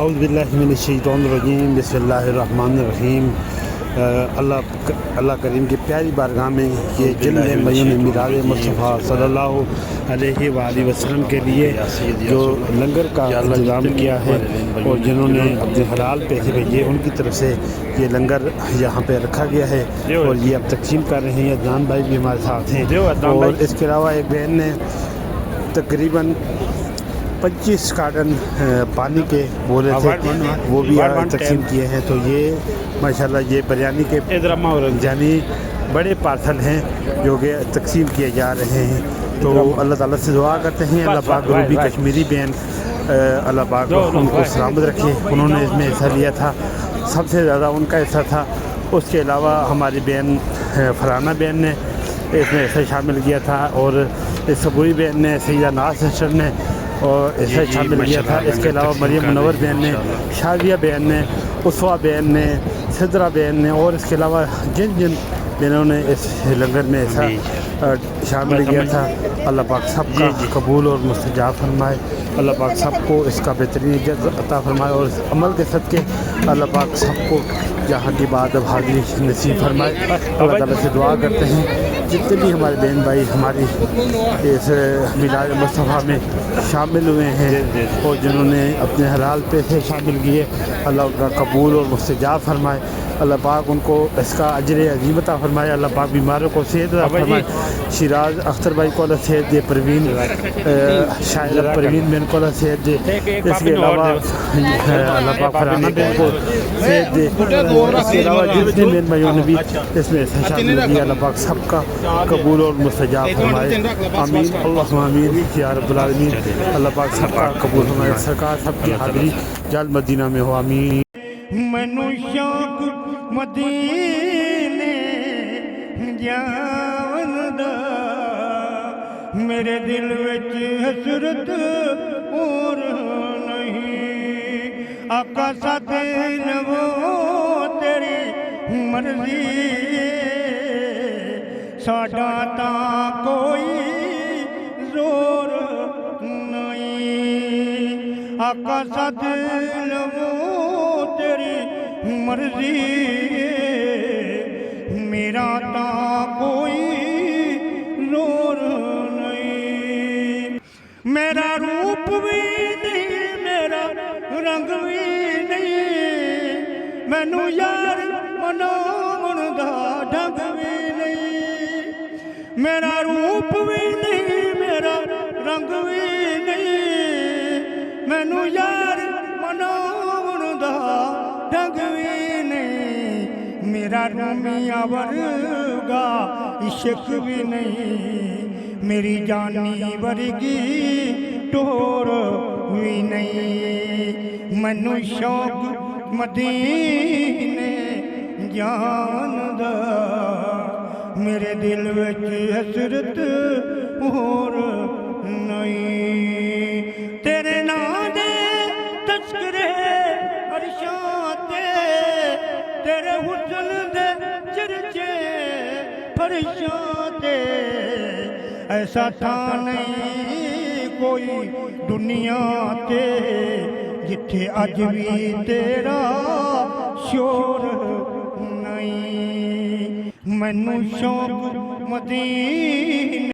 اعوذ باللہ من الشیطان الرجیم بسم اللہ الرحمن الرحیم۔ اللہ کریم کی پیاری بارگاہ میں یہ جلد میون میلاد مصطفیٰ صلی اللہ علیہ وآلہ وسلم کے لیے جو لنگر کا انتظام کیا ہے اور جنہوں نے اپنے حلال پیسے بھیجے ان کی طرف سے یہ لنگر یہاں پہ رکھا گیا ہے اور یہ اب تقسیم کر رہے ہیں۔ عدنان بھائی بھی ہمارے ساتھ ہیں اور اس کے علاوہ ایک بہن نے تقریباً 25 کارٹن پانی کے بولے تھے وہ بھی تقسیم کیے ہیں۔ تو یہ ماشاءاللہ یہ بریانی کے یعنی بڑے پارسل ہیں جو کہ تقسیم کیے جا رہے ہیں۔ تو اللہ تعالیٰ سے دعا کرتے ہیں اللہ پاک روبی کشمیری بہن اللہ پاک ان کو سلامت رکھے۔ انہوں نے اس میں حصہ لیا تھا، سب سے زیادہ ان کا حصہ تھا۔ اس کے علاوہ ہماری بہن فرحانہ بہن نے اس میں حصہ شامل کیا تھا اور صبوری بہن نے، سیدہ ناز سسٹر نے اور اسے شامل کیا تھا۔ اس کے علاوہ مریم منور بہن نے، شادیہ بہن نے، اسوا بہن نے، صدرہ بہن نے اور اس کے علاوہ جن بہنوں نے اس لنگر میں ایسا شامل کیا تھا، اللہ پاک سب کا قبول اور مستجاب فرمائے۔ اللہ پاک سب کو اس کا بہترین اجر عطا فرمائے اور اس عمل کے صدقے اللہ پاک سب کو جہاں کی بات اب حاضری نصیب فرمائے۔ اللہ تعالیٰ سے دعا کرتے ہیں جتنے بھی ہمارے بہن بھائی ہماری اس میلاد مصطفیٰ میں شامل ہوئے ہیں اور جنہوں نے اپنے حلال پیسے شامل کیے، اللہ ان کا قبول اور مستجاب فرمائے۔ اللہ پاک ان کو اس کا اجر عظیم عطا فرمائے۔ اللہ پاک بیماروں کو صحت عطا فرمائے۔ شیراز اختر بھائی کو اللہ صحت دے، پروین شاعر پروین بہن کو اللہ صحت دے۔ اس کے علاوہ اللہ پاک فرحانہ بہن کو صحت دے اور اس کے علاوہ جتنے بہن بھائیوں نے بھی اس میں شامل کیا، اللہ پاک سب کا قبول اور مستجاب فرمائے۔ آمین اللہم آمین یا رب العالمین۔ اللہ پاک سب کا قبول فرمائے۔ سرکار سب کی حاضری جل مدینہ میں ہو، آمین۔ مینوں شوق مدینے جاون دا، میرے دل وچ حسرت اور نہیں، آقا ساتھ نو تیری مرضی ساڈا تاں کوئی زور نہیں، آقا ساتھ نو تیری مرضی میرا تا کوئی زور نہیں، میرا روپ بھی نہیں میرا رنگ بھی نہیں، مینوں یار مناون دا ڈھنگ بھی نہیں، میرا روپ بھی نہیں میرا رنگ بھی نہیں، مینوں یار مناون دا ڈھنگ بھی نہیں، میرا رومیاں ورگا عشق بھی نہیں، میری جانی ورگی ٹور بھی نہیں، مینوں شوق مدینے جان دا، میرے دل وچ حسرت اور نہیں، تیرے نام دے تذکرے عرشاں تے، تیرے حسن دے چرچے فرشاں تے، ایسا تھا نہیں کوئی دنیا تے جتھے اج بھی تیرا شور نہیں، مینوں شوق مدینے